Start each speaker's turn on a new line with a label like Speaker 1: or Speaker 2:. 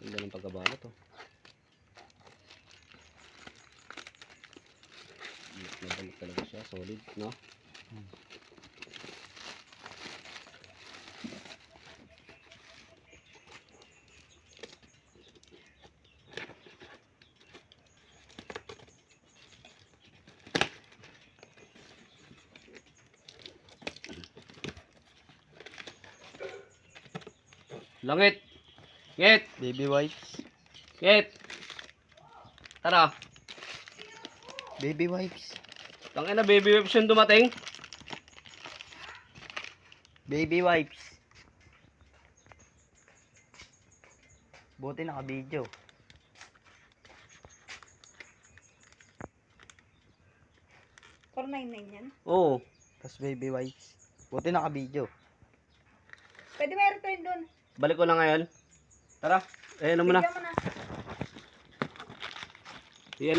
Speaker 1: Ganda ng pagkabalot oh. Nabalik talaga siya, solid, no? Langit! Ngit!
Speaker 2: Baby wipes.
Speaker 1: Ngit! Tara!
Speaker 2: Baby wipes.
Speaker 1: Tangina, baby wipes yung dumating.
Speaker 2: Baby wipes. Buti naka-video.
Speaker 3: 499 yan.
Speaker 1: Oo.
Speaker 2: Tapos baby wipes. Buti naka-video.
Speaker 3: Pwede may return dun.
Speaker 1: Balik ko na ngayon. Tara. Eh, ano mo na?
Speaker 3: Bigyan mo na.
Speaker 1: I-ano